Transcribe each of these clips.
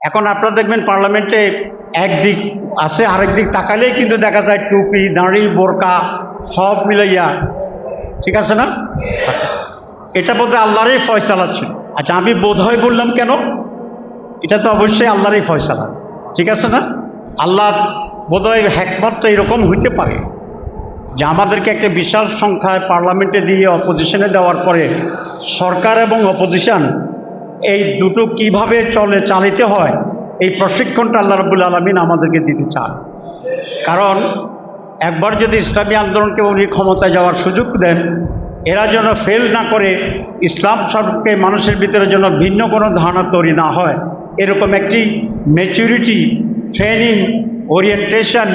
এখন আপনারা দেখবেন পার্লামেন্টে একদিক আছে, আরেক দিক তাকালেই কিন্তু দেখা যায় টুপি, দাঁড়ি, বোরকা সব মিলাইয়া, ঠিক আছে না? এটা বোধহয় আল্লাহরই ফয়সালা ছিল। আচ্ছা, আমি বোধহয় বললাম কেন? এটা তো অবশ্যই আল্লাহরই ফয়সালা, ঠিক আছে না? আল্লাহ বোধহয় হ্যাকমত তো এরকম হইতে পারে যে আমাদেরকে একটা বিশাল সংখ্যায় পার্লামেন্টে দিয়ে অপোজিশনে দেওয়ার পরে সরকার এবং অপোজিশন এই দুটো কিভাবে চালিতে হয় এই প্রশিক্ষণটা আল্লাহ রাব্বুল আলামিন আমাদেরকে দিতে চান। কারণ একবার যদি ইসলামী আন্দোলনকে উনি ক্ষমতায় যাওয়ার সুযোগ দেন, এরা যেন ফেল না করে ইসলাম সম্পর্কে মানুষের ভিতরে যেন ভিন্ন কোনো ধারণা তৈরি না হয়, এরকম একটি ম্যাচুরিটি, ট্রেনিং, ওরিয়েন্টেশন,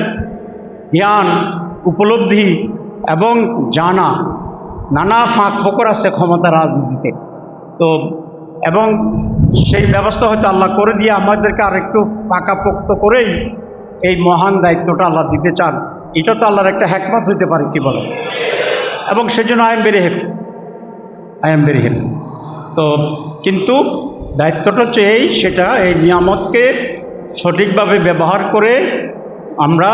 জ্ঞান, উপলব্ধি এবং জানা, নানা ফাঁক ফোকর আছে ক্ষমতা রাজনীতিতে। তো এবং সেই ব্যবস্থা হয়তো আল্লাহ করে দিয়ে আমাদেরকে আর একটু পাকাপোক্ত করেই এই মহান দায়িত্বটা আল্লাহ দিতে চান। এটা তো আল্লাহর একটা হ্যাকমত হতে পারে, কি বলে? এবং সেজন্য আই এম ভেরি হ্যাপি। তো কিন্তু দায়িত্বটা হচ্ছে সেটা এই নিয়ামতকে সঠিকভাবে ব্যবহার করে আমরা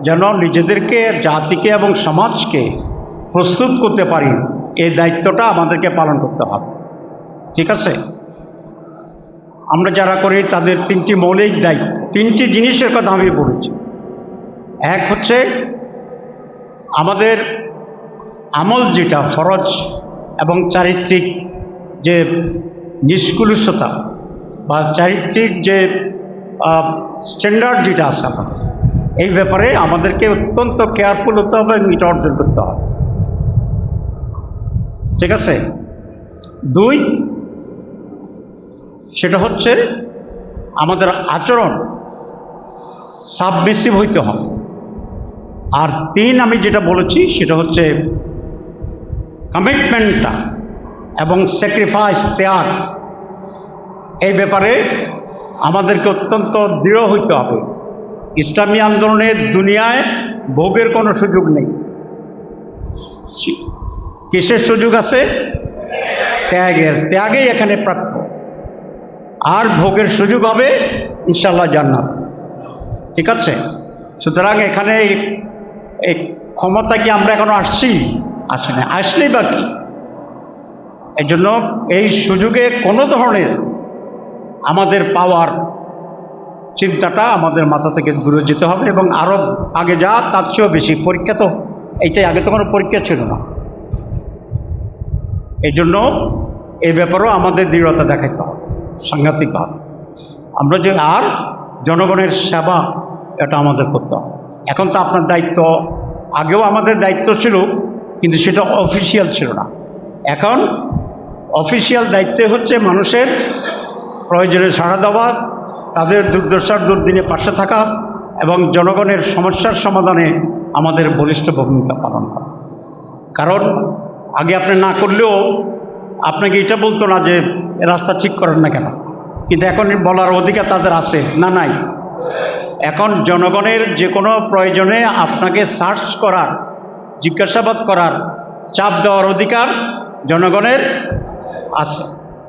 যেন নিজেদেরকে, জাতিকে এবং সমাজকে প্রস্তুত করতে পারি, এই দায়িত্বটা আমাদেরকে পালন করতে হবে, ঠিক আছে? আমরা যারা করি তাদের তিনটি মৌলিক দায়িত্ব, তিনটি জিনিসের কথা আমি বলেছি। এক হচ্ছে আমাদের আমল, যেটা ফরজ এবং চারিত্রিক যে নিষ্কুলুষতা বা চারিত্রিক যে স্ট্যান্ডার্ড যেটা আছে আমাদের, এই ব্যাপারে আমাদেরকে অত্যন্ত কেয়ারফুল হতে হবে এবং এটা অর্জন করতে হবে, ঠিক আছে? দুই, সেটা হচ্ছে আমাদের আচরণ সাবমিসিভ হইতে হবে। আর তিন, আমি যেটা বলেছি সেটা হচ্ছে কমিটমেন্টটা এবং স্যাক্রিফাইস, ত্যাগ, এই ব্যাপারে আমাদেরকে অত্যন্ত দৃঢ় হইতে হবে। ইসলামী আন্দোলনের দুনিয়ায় ভোগের কোনো সুযোগ নেই। কিসের সুযোগ আছে? ত্যাগেই এখানে প্রাপ্য। আর ভোগের সুযোগ হবে ইনশাআল্লাহ জান্নাত, ঠিক আছে? সুতরাং এখানে এই ক্ষমতা কি আমরা এখনো আসি না, আসলেই বা কি? এই জন্য এই সুযোগে কোনো ধরনের আমাদের পাওয়ার চিন্তাটা আমাদের মাথা থেকে দূরে যেতে হবে এবং আরও আগে যা তার চেয়েও বেশি। পরীক্ষা তো এইটাই, আগে তো কোনো পরীক্ষা ছিল না। এই জন্য এই ব্যাপারেও আমাদের দৃঢ়তা দেখাতে হবে সাংঘাতিকভাবে। আমরা যে আর জনগণের সেবা, এটা আমাদের করতে হবে। এখন তো আপনার দায়িত্ব, আগেও আমাদের দায়িত্ব ছিল, কিন্তু সেটা অফিসিয়াল ছিল না। এখন অফিসিয়াল দায়িত্বে হচ্ছে মানুষের প্রয়োজনে সাড়া দেওয়া, তাদের দুর্দশার দুর্দিনে পাশে থাকা এবং জনগণের সমস্যার সমাধানে আমাদের বলিষ্ঠ ভূমিকা পালন করা। কারণ আগে আপনি না করলেও আপনাকে এটা বলতো না যে রাস্তা ঠিক করেন না কেন, কিন্তু এখন বলার অধিকার তাদের আছে না? নাই। এখন জনগণের যে কোনো প্রয়োজনে আপনাকে সার্চ করার, জিজ্ঞাসাবাদ করার, চাপ দেওয়ার অধিকার জনগণের আছে।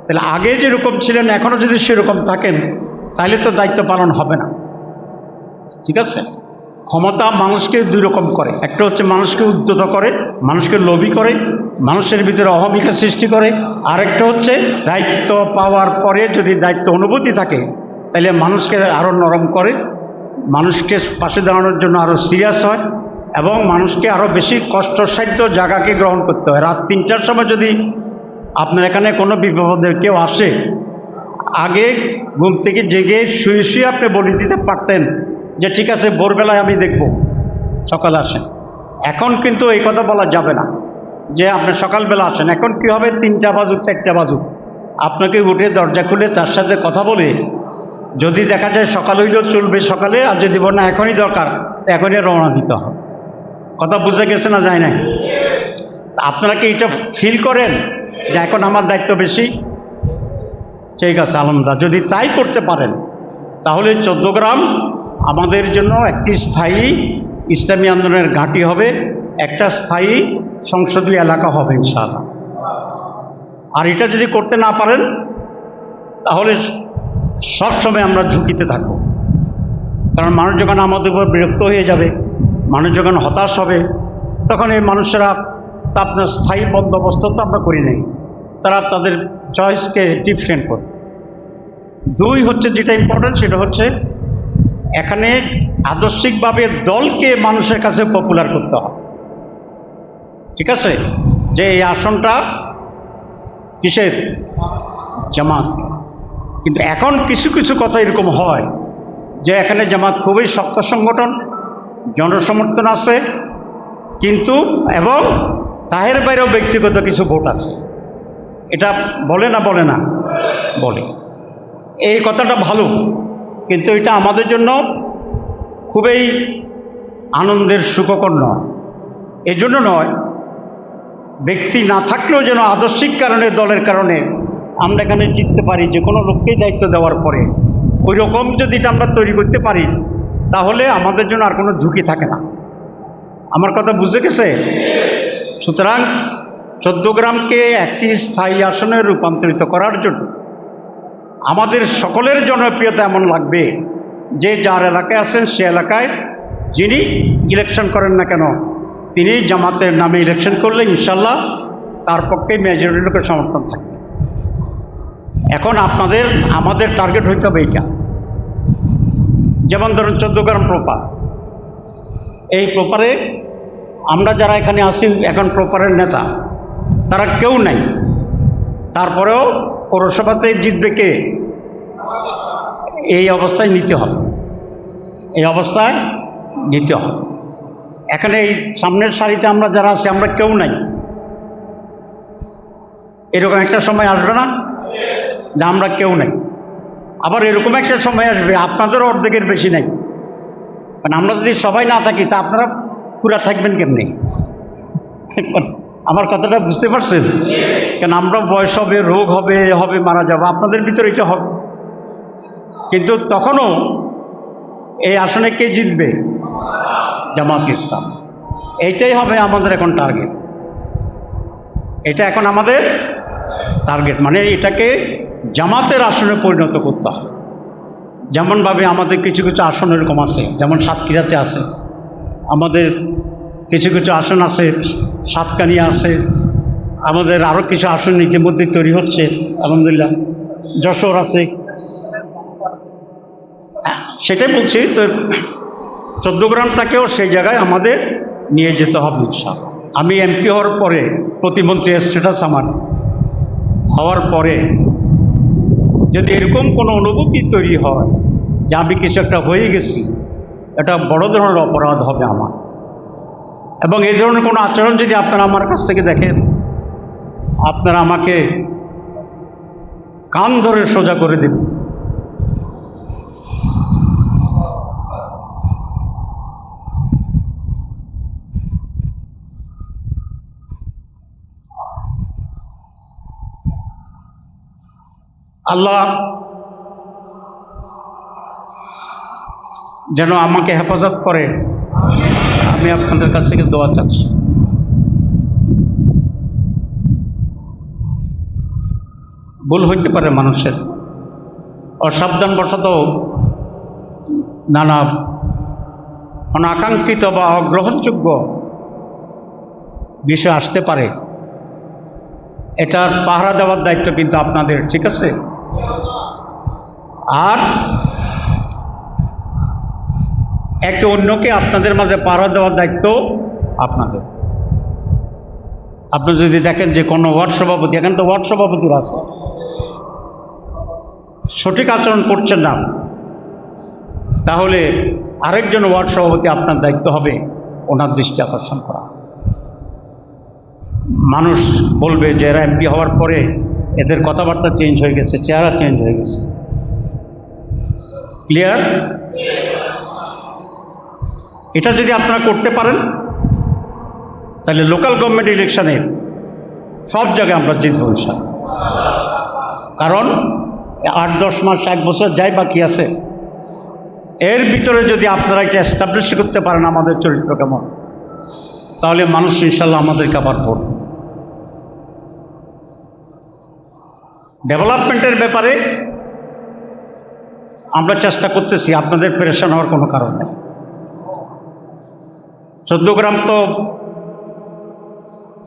তাহলে আগে যেরকম ছিলেন এখনও যদি সেরকম থাকেন তাহলে তো দায়িত্ব পালন হবে না, ঠিক আছে? ক্ষমতা মানুষকে দুই রকম করে, একটা হচ্ছে মানুষকে উদ্যত করে, মানুষকে লোভী করে, মানুষের ভিতরে অহমিকা সৃষ্টি করে। আরেকটা হচ্ছে দায়িত্ব পাওয়ার পরে যদি দায়িত্ব অনুভূতি থাকে তাহলে মানুষকে আরও নরম করে, মানুষকে পাশে দাঁড়ানোর জন্য আরও সিরিয়াস হয় এবং মানুষকে আরও বেশি কষ্টসাধ্য জায়গাকে গ্রহণ করতে হয়। রাত 3টার সময় যদি আপনার এখানে কোনো বিপদের কেউ আসে, আগে ঘুম থেকে জেগে শুয়ে শুয়ে আপনি বলে দিতে পারতেন যে ঠিক আছে ভোরবেলায় আমি দেখব, সকালে আসেন। এখন কিন্তু এই কথা বলা যাবে না যে আপনি সকালবেলা আসেন। এখন কি হবে, 3টা বাজুক 4টা বাজুক, আপনাকে উঠে দরজা খুলে তার সাথে কথা বলে, যদি দেখা যায় সকাল হইলেও চলবে সকালে, আর যদি বল না এখনই দরকার, এখনই রওনা দিতে হবে। কথা বুঝে গেছে না? যায় নাই? আপনারা কি এটা ফিল করেন যে এখন আমার দায়িত্ব বেশি? ঠিক আছে, আলহামদুলিল্লাহ। যদি তাই করতে পারেন তাহলে 14 গ্রাম আমাদের জন্য একটি স্থায়ী ইসলামী আন্দোলনের ঘাঁটি হবে, একটা স্থায়ী সংসদীয় এলাকা হবে ইনশাআল্লাহ। আর এটা যদি করতে না পারেন তাহলে সবসময় আমরা ঝুঁকিতে থাকব। কারণ মানুষ যখন আমাদের উপর বিরক্ত হয়ে যাবে, মানুষ যখন হতাশ হবে, তখন এই মানুষেরা তা আপনার স্থায়ী বন্দোবস্ত তো আমরা করি নাই, তারা তাদের চয়েসকে ডিফারেন্ট করে। দুই হচ্ছে যেটা ইম্পর্টেন্ট, সেটা হচ্ছে এখানে আদর্শিকভাবে দলকে মানুষের কাছে পপুলার করতে হবে। ঠিক আছে, যে এই আসনটা কিসের? জামাত। কিন্তু এখন কিছু কিছু কথা এরকম হয় যে এখানে জামাত খুবই শক্ত সংগঠন, জনসমর্থন আছে, কিন্তু এবং তাহের বাইরেও ব্যক্তিগত কিছু ভোট আছে। এটা বলে না বলে না? বলে। এই কথাটা ভালো, কিন্তু এটা আমাদের জন্য খুবই আনন্দের সুখকর নয়। এই জন্য নয়, ব্যক্তি না থাকলেও যেন আদর্শিক কারণে, দলের কারণে আমরা এখানে জিততে পারি। যে কোনো লোককেই দায়িত্ব দেওয়ার পরে ওই রকম যদি এটা আমরা তৈরি করতে পারি, তাহলে আমাদের জন্য আর কোনো ঝুঁকি থাকে না। আমার কথা বুঝে গেছে? সুতরাং 14 গ্রামকে একটি স্থায়ী আসনে রূপান্তরিত করার জন্য আমাদের সকলের জনপ্রিয়তা এমন লাগবে যে যার এলাকায় আছেন সে এলাকায় যিনি ইলেকশন করেন না কেন, তিনি জামাতের নামে ইলেকশন করলে ইনশাল্লাহ তার পক্ষে মেজরিটি লোকের সমর্থন থাকবে। এখন আমাদের টার্গেট হইতে হবে এইটা। যেমন ধরুন 14 গ্রাম প্রপার, এই প্রপারে আমরা যারা এখানে আসি এখন প্রপারের নেতা, তারা কেউ নাই। তারপরেও পৌরসভাতে জিতবে কে? এই অবস্থায় নিতে হবে, এই অবস্থায় নিতে হবে। এখানে এই সামনের সারিতে আমরা যারা আছি আমরা কেউ নাই। এরকম একটা সময় আসবে না যে আমরা কেউ নাই? আবার এরকম একটা সময় আসবে আপনাদেরও অর্ধেকের বেশি নাই। কারণ আমরা যদি সবাই না থাকি তা আপনারা পুরা থাকবেন কেমনি? আমার কথাটা বুঝতে পারছেন? কারণ আমরা বয়স হবে, রোগ হবে, মারা যাবো, আপনাদের ভিতরে এটা হবে। কিন্তু তখনও এই আসনে কে জিতবে? জামাত ইসলাম। এইটাই হবে আমাদের এখন টার্গেট। এটা এখন আমাদের টার্গেট, মানে এটাকে জামাতের আসনে পরিণত করতে হবে। যেমনভাবে আমাদের কিছু কিছু আসন এরকম আছে, যেমন সাতক্ষীরাতে আছে, আমাদের কিছু কিছু আসন আছে, সাতকানিয়া আছে, আমাদের আরও কিছু আসন ইতিমধ্যে তৈরি হচ্ছে আলহামদুলিল্লাহ, যশোর আছে। সেটাই বলছি, তো 14 গ্রামটাকেও সেই জায়গায় আমাদের নিয়ে যেতে হবে ইনশাআল্লাহ। আমি এমপি হওয়ার পরে, প্রতিমন্ত্রী স্ট্যাটাস আমার হওয়ার পরে যদি এরকম কোনো অনুভূতি তৈরি হয় যে আমি কিছু একটা হয়ে গেছি, এটা বড় ধরনের অপরাধ হবে আমার। এবং এই ধরনের কোনো আচরণ যদি আপনারা আমার কাছ থেকে দেখেন, আপনারা আমাকে কান ধরে সোজা করে দেবেন। আল্লাহ যেন আমাকে হেফাজত করে, আমি আপনাদের কাছ থেকে দোয়া চাচ্ছি। ভুল হইতে পারে মানুষের, অসাবধানবশত নানা অনাকাঙ্ক্ষিত বা অগ্রহণযোগ্য বিষয় আসতে পারে। এটার পাহারা দেওয়ার দায়িত্ব কিন্তু আপনাদের, ঠিক আছে? আর একে অন্যকে আপনাদের মাঝে পাহারা দেওয়ার দায়িত্ব আপনাদের। আপনি যদি দেখেন যে কোনো ওয়ার্ড সভাপতি, এখানে তো ওয়ার্ড সভাপতির আছে, সঠিক আচরণ করছেন না, তাহলে আরেকজন ওয়ার্ড সভাপতি আপনার দায়িত্ব হবে ওনার দৃষ্টি আকর্ষণ করা। মানুষ বলবে যে এরা এমপি হওয়ার পরে এদের কথাবার্তা চেঞ্জ হয়ে গেছে, চেহারা চেঞ্জ হয়ে গেছে। ক্লিয়ার? এটা যদি আপনারা করতে পারেন তাহলে লোকাল গভর্নমেন্ট ইলেকশনে সব জায়গায় আমরা জিতব ইনশাআল্লাহ। কারণ 8-10 মাস, 1 বছর যাই বাকি আছে, এর ভিতরে যদি আপনারা এটা এস্টাবলিশ করতে পারেন আমাদের চরিত্র কেমন, তাহলে মানুষ ইনশাআল্লাহ আমাদেরকে আবার ভোট। ডেভেলপমেন্টের ব্যাপারে আমরা চেষ্টা করতেছি, আপনাদের পেরেশান হওয়ার কোনো কারণ নেই। 14 গ্রাম তো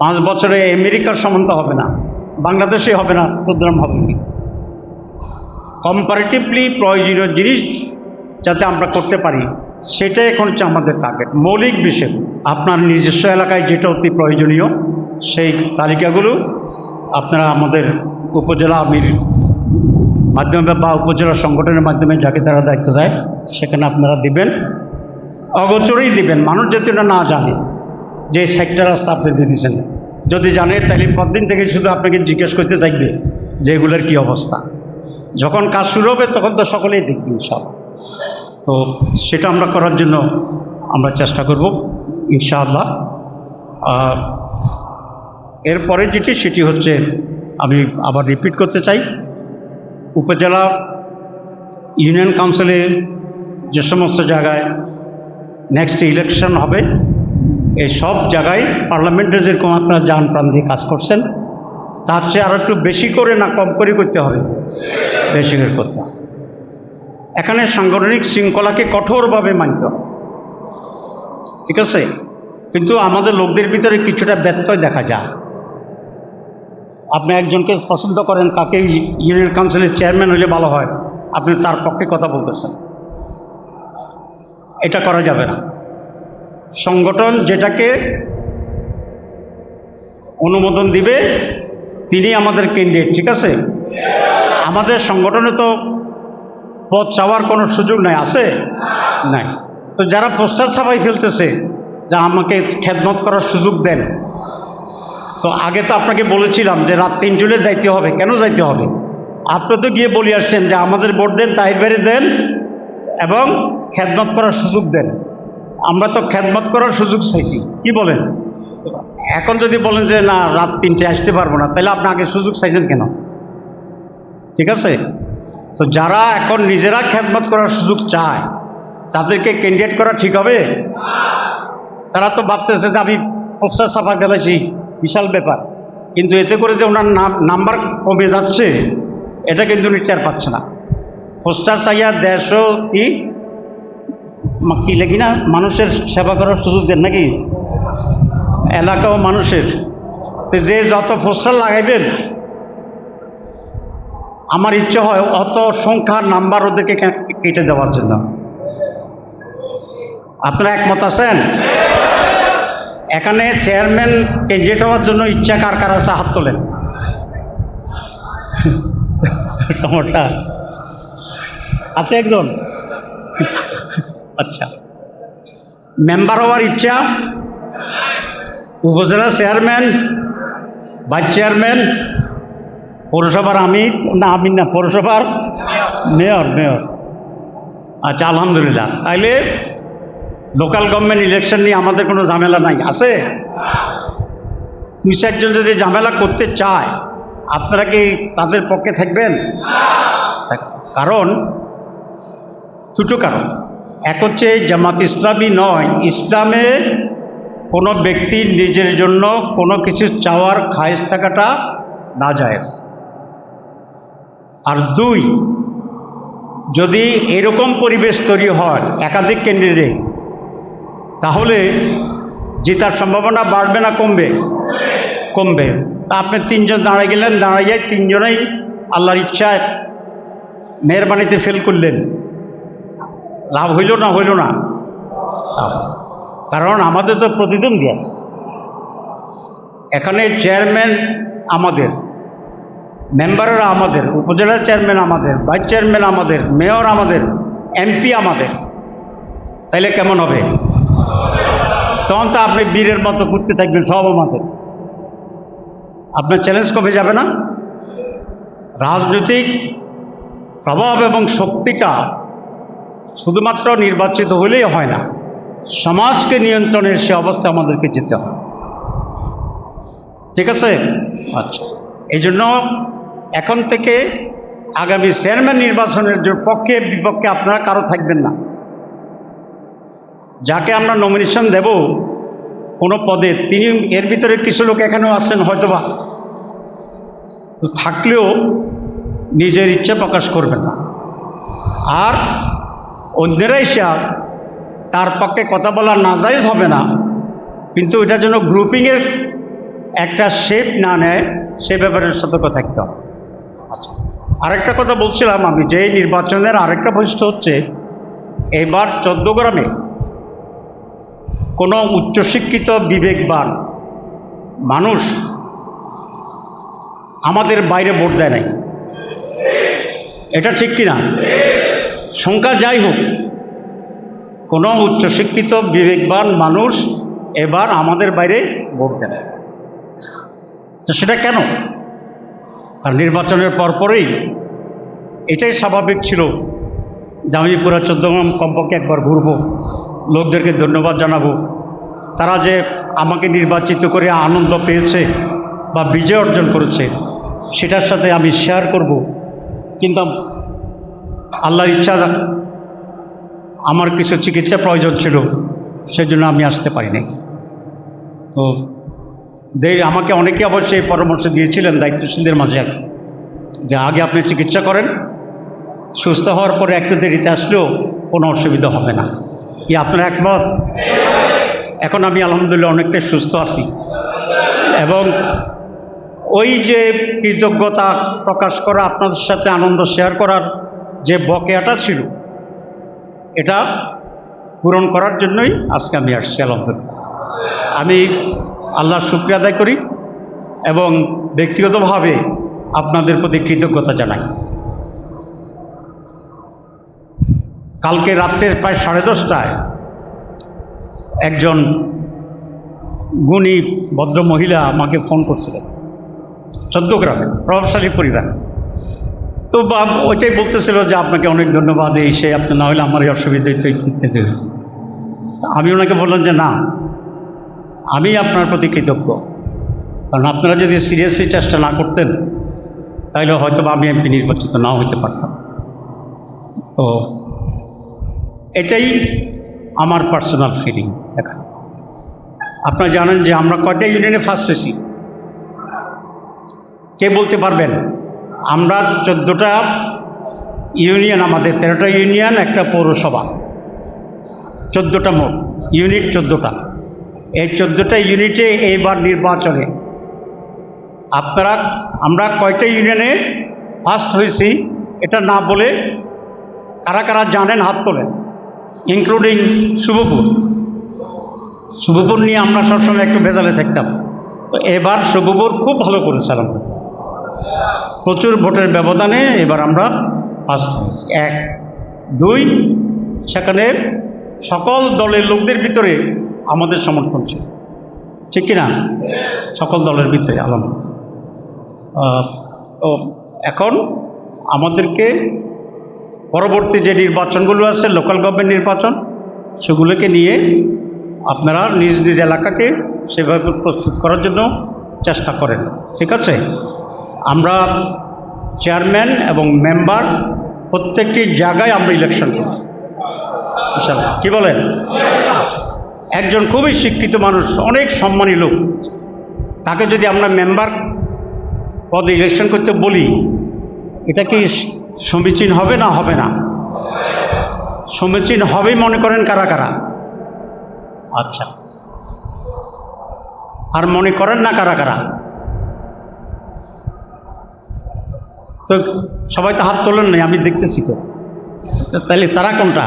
5 বছরে আমেরিকার সমান তো হবে না, বাংলাদেশে হবে না, 14 গ্রাম হবে না। কম্পারেটিভলি প্রয়োজনীয় জিনিস যাতে আমরা করতে পারি, সেটাই এখন হচ্ছে আমাদের টার্গেট। মৌলিক বিষয় আপনার নিজস্ব এলাকায় যেটা অতি প্রয়োজনীয়, সেই তালিকাগুলো আপনারা আমাদের উপজেলা আমির মাধ্যমে বা উপজেলা সংগঠনের মাধ্যমে যাকে তারা দায়িত্ব দেয় সেখানে আপনারা দিবেন, অগোচরেই দিবেন, মানুষ যাতে না জানে যে সেক্টর রাস্তা আপনি দিয়ে দিয়েছেন। যদি জানে তাহলে পরদিন থেকে শুধু আপনাকে জিজ্ঞেস করতে থাকবে যে এগুলোর কী অবস্থা। যখন কাজ শুরু হবে তখন তো সকলেই দেখবে সব। তো সেটা আমরা করার জন্য আমরা চেষ্টা করব ইনশাআল্লাহ। এরপরে যেটি সেটি হচ্ছে, আমি আবার রিপিট করতে চাই, উপজেলা ইউনিয়ন কাউন্সিলে যে সমস্ত জায়গায় নেক্সট ইলেকশন হবে, এই সব জায়গায় পার্লামেন্টে যেরকম আপনারা যান প্রাণ দিয়ে কাজ করছেন, তার চেয়ে আরও একটু বেশি করে না কম করে করতে হবে, বেশি করে করতে হবে। এখানে সাংগঠনিক শৃঙ্খলাকে কঠোরভাবে মানতে হবে, ঠিক আছে? কিন্তু আমাদের লোকদের ভিতরে কিছুটা ব্যত্যয় দেখা যায়। আপনি একজনকে পছন্দ করেন, কাকে ইউনিয়ন কাউন্সিলের চেয়ারম্যান হলে ভালো হয়, আপনি তার পক্ষে কথা বলতেছেন, এটা করা যাবে না। সংগঠন যেটাকে অনুমোদন দিবে তিনি আমাদের ক্যান্ডিডেট, ঠিক আছে? আমাদের সংগঠনে তো পদ চাওয়ার কোনো সুযোগ নাই, আছে নাই? তো যারা পোস্টার ছাপাই ফেলতেছে যা আমাকে খেদমত করার সুযোগ দেন, তো আগে তো আপনাকে বলেছিলাম যে রাত 3টে যাইতে হবে। কেন যাইতে হবে? আপনি তো গিয়ে বলে আসছেন যে আমাদের ভোট দেন, তাহির বাড়ি দেন এবং খেদমত করার সুযোগ দেন। আমরা তো খেদমত করার সুযোগ চাইছি, কি বলেন? এখন যদি বলেন যে না রাত 3টে আসতে পারবো না, তাহলে আপনি আগে সুযোগ চাইছেন কেন? ঠিক আছে? তো যারা এখন নিজেরা খেদমত করার সুযোগ চায় তাদেরকে ক্যান্ডিডেট করা ঠিক হবে? তারা তো ভাবতেছে যে আমি পোস্টার ছাপা ফেলেছি, বিশাল ব্যাপার, কিন্তু এতে করে যে ওনার নাম্বার কমে যাচ্ছে এটা কিন্তু উনি টের পাচ্ছে না। পোস্টার চাইয়া দেশও কি লেখি না, মানুষের সেবা করার সুযোগ দেন নাকি, এলাকা ও মানুষের। তো যে যত পোস্টার লাগাইবেন, আমার ইচ্ছে হয় অত সংখ্যার নাম্বার ওদেরকে কেটে দেওয়ার জন্য। আপনারা একমত আছেন? এখানে চেয়ারম্যান ক্যান্ডিডেট হওয়ার জন্য ইচ্ছা কার কার আছে হাত তোলেন। সময়টা আছে একজন? আচ্ছা, মেম্বার হওয়ার ইচ্ছা? উপজেলা চেয়ারম্যান, ভাইস চেয়ারম্যান, পৌরসভার আমির না পৌরসভার মেয়র। আচ্ছা, আলহামদুলিল্লাহ। তাইলে লোকাল গভর্নমেন্ট ইলেকশন নিয়ে আমাদের কোনো ঝামেলা নাই, আছে? 2-4জন যদি ঝামেলা করতে চায়, আপনারা কি তাদের পক্ষে থাকবেন? কারণ দুটো কারণ। এক হচ্ছে জামাত ইসলামী নয়, ইসলামে কোনো ব্যক্তির নিজের জন্য কোনো কিছু চাওয়ার খায়েশ থাকাটা নাজায়েজ। আর 2, যদি এরকম পরিবেশ তৈরি হয় একাধিক ক্যান্ডিডেট, তাহলে জেতার সম্ভাবনা বাড়বে না কমবে? কমবে। তা আপনি 3জন দাঁড়ায় গেলেন, দাঁড়াইয়া 3জনেই আল্লাহর ইচ্ছায় মেহরবানিতে ফেল করলেন, লাভ হইল না? হইল না। কারণ আমাদের তো প্রতিদ্বন্দ্বী আছে এখানে। চেয়ারম্যান আমাদের, মেম্বাররা আমাদের, উপজেলার চেয়ারম্যান আমাদের, ভাইস চেয়ারম্যান আমাদের, মেয়র আমাদের, এমপি আমাদের। তাইলে কেমন হবে? তখন তো আপনি বীরের মতো ঘুরতে থাকবেন, সব আমাদের। আপনার চ্যালেঞ্জ কমে যাবে না? রাজনৈতিক প্রভাব এবং শক্তিটা শুধুমাত্র নির্বাচিত হলেই হয় না, সমাজকে নিয়ন্ত্রণের সে অবস্থা আমাদেরকে যেতে হয়, ঠিক আছে? আচ্ছা, এই জন্য এখন থেকে আগামী চেয়ারম্যান নির্বাচনের পক্ষে বিপক্ষে আপনারা কারো থাকবেন না। যাকে আমরা নমিনেশন দেব কোনো পদে, তিনি এর ভিতরে কিছু লোক এখানেও আসছেন হয়তোবা, তো থাকলেও নিজের ইচ্ছা প্রকাশ করবেন না। আর অন্যেরা এসে তার পক্ষে কথা বলা নাজায়েজ হবে না, কিন্তু এটা যেন গ্রুপিংয়ের একটা শেপ না নেয় সে ব্যাপারে সতর্ক থাকতে হবে। আচ্ছা, আরেকটা কথা বলছিলাম আমি, যে এই নির্বাচনের আরেকটা বৈশিষ্ট্য হচ্ছে এবার 14 গ্রামে কোনো উচ্চশিক্ষিত বিবেকবান মানুষ আমাদের বাইরে ভোট দেয় নাই। এটা ঠিক কিনা? সংখ্যা যাই হোক, কোনো উচ্চশিক্ষিত বিবেকবান মানুষ এবার আমাদের বাইরে ভোট দেয় না। তো সেটা কেন? আর নির্বাচনের পরপরই এটাই স্বাভাবিক ছিল যে আমি পুরো 14 গ্রাম কমপক্ষে একবার ঘুরবো, লোকদেরকে ধন্যবাদ জানাবো, তারা যে আমাকে নির্বাচিত করে আনন্দ পেয়েছে বা বিজয় অর্জন করেছে সেটার সাথে আমি শেয়ার করব। কিন্তু আল্লাহর ইচ্ছা, আমার কিছু চিকিৎসা প্রয়োজন ছিল, সেজন্য আমি আসতে পারিনি। তো আমাকে অনেকে অবশ্যই পরামর্শ দিয়েছিলেন দায়িত্বশীলদের মাঝে, যে আগে আপনি চিকিৎসা করেন, সুস্থ হওয়ার পরে একটু দেরিতে আসলেও কোনো অসুবিধা হবে না। কি আপনার একমত? এখন আমি আলহামদুলিল্লাহ অনেকটাই সুস্থ আছি, এবং ওই যে কৃতজ্ঞতা প্রকাশ করা, আপনাদের সাথে আনন্দ শেয়ার করার যে বকেয়াটা ছিল, এটা পূরণ করার জন্যই আজকে আমি আসছি। আলহামদুলিল্লাহ আমি আল্লাহর শুকরিয়া আদায় করি এবং ব্যক্তিগতভাবে আপনাদের প্রতি কৃতজ্ঞতা জানাই। কালকে রাত্রে প্রায় 10:30টায় একজন গুণী ভদ্র মহিলা আমাকে ফোন করছিলেন, 14 গ্রামে প্রভাবশালী পরিবার। তো ওইটাই বলতেছিল যে আপনাকে অনেক ধন্যবাদ, এই সে আপনি না হলে আমার এই অসুবিধায় তো ইত্যাদি। আমি ওনাকে বললাম যে না, আমি আপনার প্রতি কৃতজ্ঞ, কারণ আপনারা যদি সিরিয়াসলি চেষ্টা না করতেন তাহলে হয়তো আমি এমপি নির্বাচিত নাও হইতে পারতাম। তো এটাই আমার পার্সোনাল ফিলিং। এখন আপনারা জানেন যে আমরা কয়টা ইউনিয়নে ফার্স্ট হয়েছি? কে বলতে পারবেন? আমরা 14টা ইউনিয়ন, আমাদের 13টা ইউনিয়ন, একটা পৌরসভা, 14টা মোট ইউনিট, 14টা। এই 14টা ইউনিটে এইবার নির্বাচনে আমরা কয়টা ইউনিয়নে ফার্স্ট হয়েছি এটা না বলে কারা কারা জানেন হাত তোলেন, ইনক্লুডিং শুভপুর নিয়ে আমরা সবসময় একটু ভেজালে থাকতাম। তো এবার শুভপুর খুব ভালো করেছিলাম, প্রচুর ভোটের ব্যবধানে এবার আমরা ফার্স্ট হয়েছি। 1, 2 সেখানে সকল দলের লোকদের ভিতরে আমাদের সমর্থন ছিল, ঠিক কিনা? সকল দলের ভিতরে আলহামদুলিল্লাহ। তো এখন আমাদেরকে পরবর্তী যে নির্বাচনগুলো আছে, লোকাল গভর্নমেন্ট নির্বাচন, সেগুলোকে নিয়ে আপনারা নিজ নিজ এলাকাকে সেভাবে প্রস্তুত করার জন্য চেষ্টা করেন, ঠিক আছে? আমরা চেয়ারম্যান এবং মেম্বার প্রত্যেকটি জায়গায় আমরা ইলেকশন করি ইনশাআল্লাহ। কি বলেন? একজন খুবই শিক্ষিত মানুষ, অনেক সম্মানী লোক, তাকে যদি আমরা মেম্বার পদে ইলেকশন করতে বলি, এটা কি সমীচীন হবে না হবে না? সমীচীন হবেই মনে করেন কারা কারা? আচ্ছা, আর মনে করেন না কারা কারা? তো সবাই তো হাত তোলেন নাই, আমি দেখতেছি তো। তাহলে তারা কোনটা?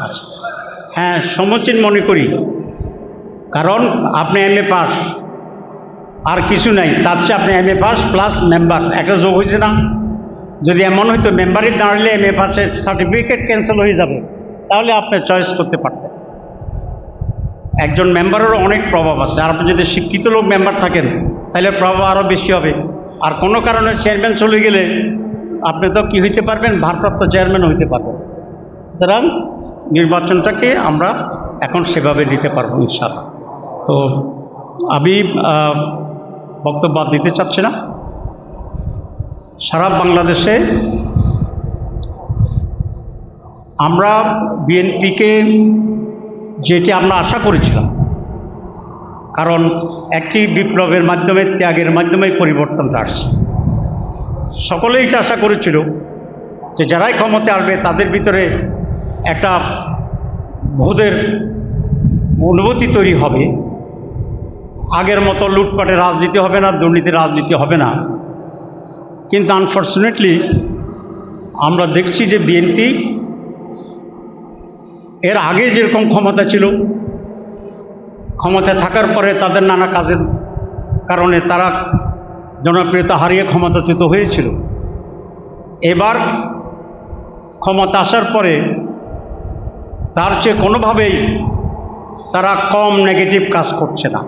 আচ্ছা, হ্যাঁ, সমীচীন মনে করি, কারণ আপনি MA পাস, আর কিছু নাই, তার চেয়ে আপনি MA পাস প্লাস মেম্বার একটা যোগ হয়েছে না? যদি এমন হইতো মেম্বারই দাঁড়ালে MA পাসের সার্টিফিকেট ক্যান্সেল হয়ে যাবে, তাহলে আপনি চয়েস করতে পারতেন। একজন মেম্বারেরও অনেক প্রভাব আছে, আর আপনি যদি শিক্ষিত লোক মেম্বার থাকেন তাহলে প্রভাব আরও বেশি হবে। আর কোনো কারণে চেয়ারম্যান চলে গেলে আপনি তো কী হইতে পারবেন? ভারপ্রাপ্ত চেয়ারম্যান হইতে পারবেন। সুতরাং নির্বাচনটাকে আমরা এখন সেভাবে নিতে পারবো ইনশাআল্লাহ। তো আমি বক্তব্য দিতে চাচ্ছি না। সারা বাংলাদেশে আমরা বিএনপিকে যেটি আমরা আশা করেছিলাম, কারণ একটি বিপ্লবের মাধ্যমে, ত্যাগের মাধ্যমে পরিবর্তনটা আসছে। সকলেই এটা আশা করেছিল যে যারাই ক্ষমতায় আসবে তাদের ভিতরে একটা ভোদের অনুভূতি তৈরি হবে, আগের মতো লুটপাটের রাজনীতি হবে না, দুর্নীতির রাজনীতি হবে না। কিন্তু আনফর্চুনেটলি আমরা দেখছি যে বিএনপি এর আগে যেরকম ক্ষমতা ছিল, ক্ষমতায় থাকার পরে তাদের নানা কাজের কারণে তারা জনপ্রিয়তা হারিয়ে ক্ষমতাচ্যুত হয়েছিল। এবার ক্ষমতা আসার পরে তার চেয়ে কোনোভাবেই তারা কম নেগেটিভ কাজ করছে না।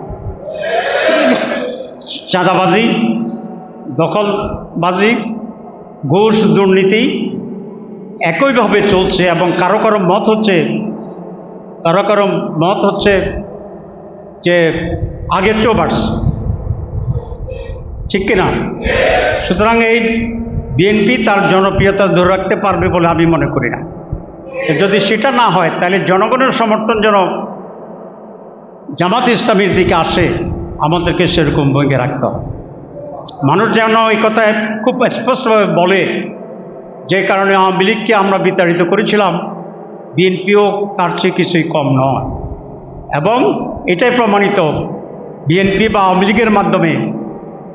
চাঁদাবাজি, দখলবাজি, ঘুষ, দুর্নীতি একইভাবে চলছে এবং কারো কারো মত হচ্ছে যে আগের চেয়েও বাড়ছে, ঠিক কিনা? সুতরাং এই বিএনপি তার জনপ্রিয়তা ধরে রাখতে পারবে বলে আমি মনে করি না। যদি সেটা না হয় তাহলে জনগণের সমর্থন যেন জামাত ইসলামীর দিকে আসে, আমাদেরকে সেরকম ভূমিকা রাখতে হবে। মানুষ যেন এই কথায় খুব স্পষ্টভাবে বলে, যে কারণে আওয়ামী লীগকে আমরা বিতাড়িত করেছিলাম, বিএনপিও তার চেয়ে কিছুই কম নয়। এবং এটাই প্রমাণিত, বিএনপি বা আওয়ামী লীগের মাধ্যমে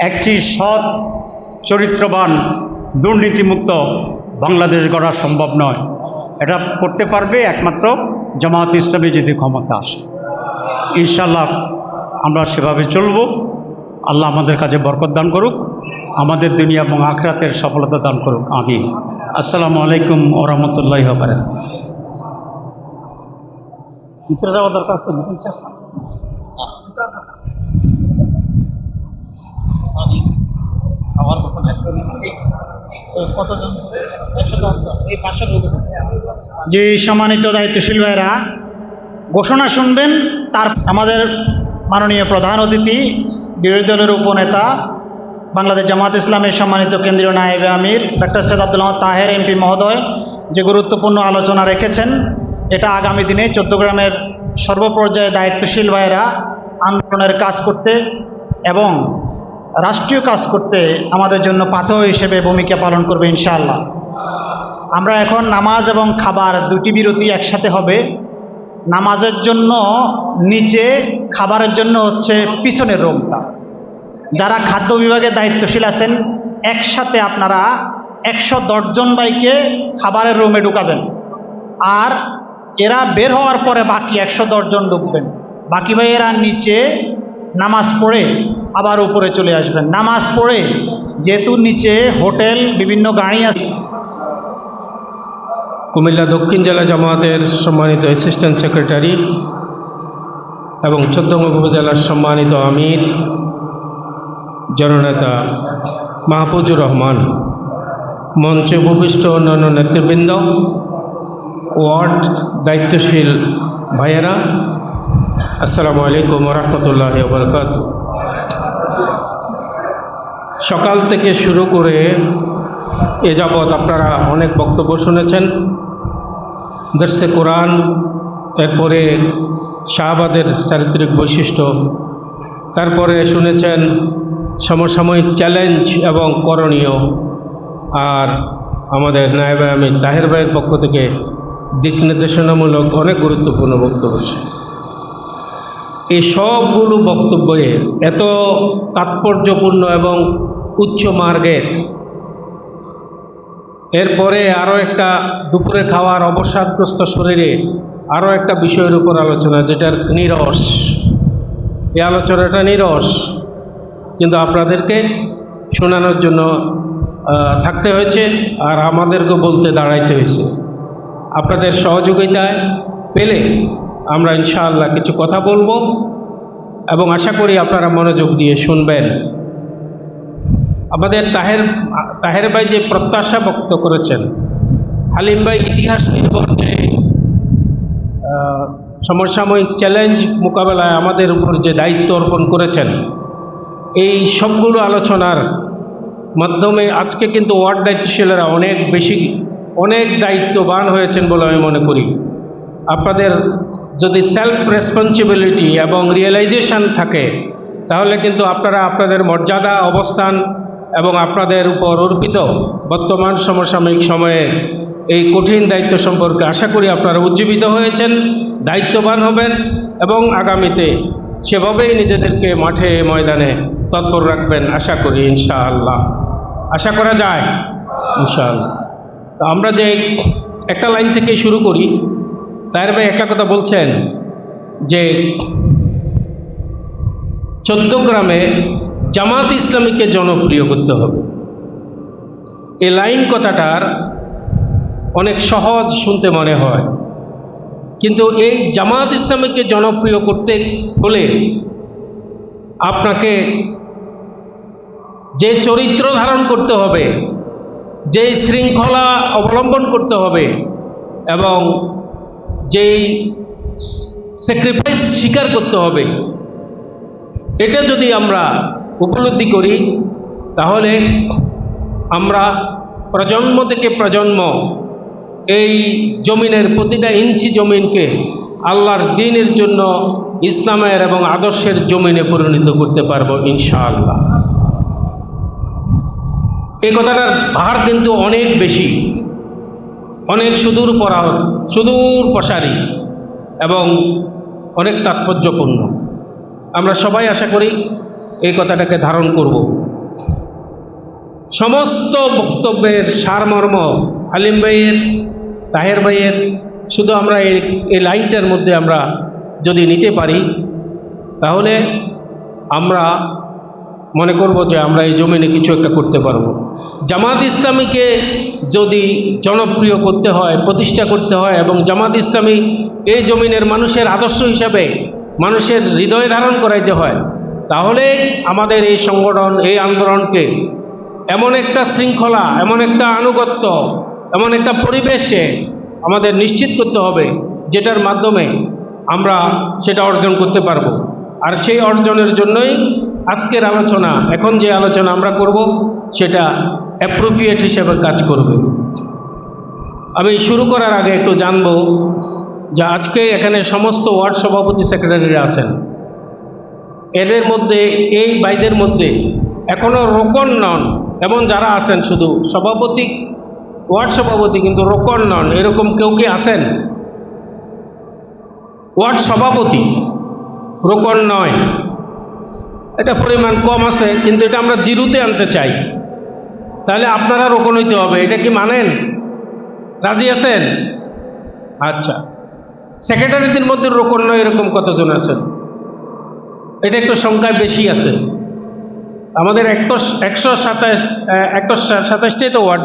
একটি সৎ, চরিত্রবান, দুর্নীতিমুক্ত বাংলাদেশ গড়া সম্ভব নয়। এটা করতে পারবে একমাত্র জামাত ইসলামী যদি ক্ষমতা আসে। ইনশাআল্লাহ আমরা সেভাবে চলব। আল্লাহ আমাদের কাছে বরকত দান করুক, আমাদের দুনিয়া এবং আখিরাতের সফলতা দান করুক। আমিন। আসসালামু আলাইকুম ওয়া রাহমাতুল্লাহি ওয়া বারাকাতুহু। ভিতরে যাওয়া দরকার আছে? যে সম্মানিত দায়িত্বশীল ভাইরা ঘোষণা শুনবেন, তার আমাদের মাননীয় প্রধান অতিথি বিরোধী দলের উপনেতা বাংলাদেশ জামাত ইসলামের সম্মানিত কেন্দ্রীয় নায়েবে আমির ডক্টর সৈয়দ আব্দুল আহমদ তাহের এমপি মহোদয় যে গুরুত্বপূর্ণ আলোচনা রেখেছেন, এটা আগামী দিনে চট্টগ্রামের সর্বপর্যায়ে দায়িত্বশীল ভাইরা আন্দোলনের কাজ করতে এবং রাষ্ট্রীয় কাজ করতে আমাদের জন্য পাথেয় হিসেবে ভূমিকা পালন করবে ইনশাআল্লাহ। আমরা এখন নামাজ এবং খাবার দুটি বিরতি একসাথে হবে। নামাজের জন্য নিচে, খাবারের জন্য হচ্ছে পিছনের রুমটা। যারা খাদ্য বিভাগে দায়িত্বশীল আছেন, একসাথে আপনারা 110 জন ভাইকে খাবারের রুমে ঢুকাবেন, আর এরা বের হওয়ার পরে বাকি 110 জন ঢুকবেন। বাকি ভাইয়েরা নিচে নামাজ পড়ে আবার উপরে চলে আসবেন। নামাজ পড়ে, যেহেতু নিচে হোটেল, বিভিন্ন গাড়ি আছে। কুমিল্লা দক্ষিণ জেলা জামায়াতের সম্মানিত অ্যাসিস্ট্যান্ট সেক্রেটারি এবং চৌদ্দগ্রাম উপজেলার সম্মানিত আমির জননেতা মাহফুজুর রহমান, মঞ্চে উপবিষ্ট অন্যান্য নেতৃবৃন্দ, ওয়ার্ড দায়িত্বশীল ভাইয়েরা, আসসালামু আলাইকুম ওয়া রাহমাতুল্লাহি ওয়া বারাকাতুহু। সকাল থেকে শুরু করে এ যাবৎ আপনারা অনেক বক্তব্য শুনেছেন, দর্শে কোরআন, এরপরে শাহবাদের চারিত্রিক বৈশিষ্ট্য, তারপরে শুনেছেন সমসাময়িক চ্যালেঞ্জ এবং করণীয়, আর আমাদের নায়েবে আমির তাহের ভাইয়ের পক্ষ থেকে দিক নির্দেশনামূলক অনেক গুরুত্বপূর্ণ বক্তব্য। এই সবগুলো বক্তব্যে এত তাৎপর্যপূর্ণ এবং উচ্চ মার্গের, এরপরে আরও একটা দুপুরে খাওয়ার অবসাদগ্রস্ত শরীরে আরও একটা বিষয়ের উপর আলোচনা, যেটার নিরস, এই আলোচনাটা নিরস, কিন্তু আপনাদেরকে শোনানোর জন্য থাকতে হয়েছে আর আমাদেরকে বলতে দাঁড়াইতে হয়েছে। আপনাদের সহযোগিতায় পেলে আমরা ইনশাআল্লাহ কিছু কথা বলবো এবং আশা করি আপনারা মনোযোগ দিয়ে শুনবেন। আমাদের তাহের ভাই যে প্রত্যাশা ব্যক্ত করেছেন, হালিম ভাই ইতিহাস নির্ভর যে সমসাময়িক চ্যালেঞ্জ মোকাবেলায় আমাদের উপর যে দায়িত্ব অর্পণ করেছেন, এই সবগুলো আলোচনার মাধ্যমে আজকে কিন্তু ওয়ার্ড দায়িত্বশীলেরা অনেক দায়িত্ববান হয়েছেন বলে আমি মনে করি। আপনাদের যদি সেলফ রেসপন্সিবিলিটি এবং রিয়েলাইজেশন থাকে, তাহলে কিন্তু আপনারা আপনাদের মর্যাদা, অবস্থান এবং আপনাদের উপর অর্পিত বর্তমান সমসাময়িক সময়ে এই কঠিন দায়িত্ব সম্পর্কে আশা করি আপনারা উজ্জীবিত হয়েছেন, দায়িত্ববান হবেন এবং আগামীতে সেভাবেই নিজেদেরকে মাঠে ময়দানে তৎপর রাখবেন আশা করি ইনশাআল্লাহ। আশা করা যায় ইনশাআল্লাহ। তো আমরা যে একটা লাইন থেকে শুরু করি, তার ভাই একটা কথা বলছেন যে 14 গ্রামে জামাত ইসলামীকে জনপ্রিয় করতে হবে। এই লাইন কথাটার অনেক সহজ শুনতে মনে হয়, কিন্তু এই জামাত ইসলামীকে জনপ্রিয় করতে হলে আপনাকে যে চরিত্র ধারণ করতে হবে, যে শৃঙ্খলা অবলম্বন করতে হবে এবং যেই স্যাক্রিফাইস স্বীকার করতে হবে, এটা যদি আমরা উপলব্ধি করি তাহলে আমরা প্রজন্ম থেকে প্রজন্ম এই জমিনের প্রতিটা ইঞ্চি জমিনকে আল্লাহর দ্বীনের জন্য, ইসলামের এবং আদর্শের জমিনে পরিণত করতে পারবো ইনশাআল্লাহ। এই কথাটার ভার কিন্তু অনেক বেশি, অনেক সুদূর প্রসারী এবং অনেক তাৎপর্যপূর্ণ। আমরা সবাই আশা করি এই কথাটাকে ধারণ করব। সমস্ত বক্তব্যের সারমর্ম আলিম ভাইয়ের, তাহের ভাইয়ের, শুধু আমরা এই লাইনটার মধ্যে আমরা যদি নিতে পারি তাহলে আমরা মনে করব যে আমরা এই জমিনে কিছু একটা করতে পারব। জামাত ইসলামীকে যদি জনপ্রিয় করতে হয়, প্রতিষ্ঠা করতে হয় এবং জামাত ইসলামী এই জমিনের মানুষের আদর্শ হিসাবে মানুষের হৃদয়ে ধারণ করাইতে হয়, তাহলে আমাদের এই সংগঠন, এই আন্দোলনকে এমন একটা শৃঙ্খলা, এমন একটা আনুগত্য, এমন একটা পরিবেশে আমাদের নিশ্চিত করতে হবে যেটার মাধ্যমে আমরা সেটা অর্জন করতে পারব। আর সেই অর্জনের জন্যই আজকের আলোচনা, এখন যে আলোচনা আমরা করব সেটা অ্যাপ্রোপ্রিয়েট হিসেবে কাজ করবে। আমি শুরু করার আগে একটু জানব যে আজকে এখানে সমস্ত ওয়ার্ড সভাপতি সেক্রেটারিরা আছেন, এদের মধ্যে, এই ভাইদের মধ্যে এখনও রোকন নন এমন যারা আছেন, শুধু সভাপতি, ওয়ার্ড সভাপতি কিন্তু রোকন নন, এরকম কেউ কি আছেন? ওয়ার্ড সভাপতি রোকন নয়, এটা পরিমাণ কম আছে, কিন্তু এটা আমরা জিরোতে আনতে চাই। তাহলে আপনারা রোকন হইতে হবে, এটা কি মানেন? রাজি আছেন? আচ্ছা, সেক্রেটারিদের মধ্যে রোকন নয় এরকম কতজন আছেন? এটা একটু সংখ্যায় বেশি আছে। আমাদের 127টাই তো ওয়ার্ড,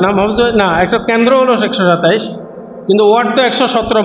না একটা কেন্দ্র হলো 127, কিন্তু ওয়ার্ড তো 117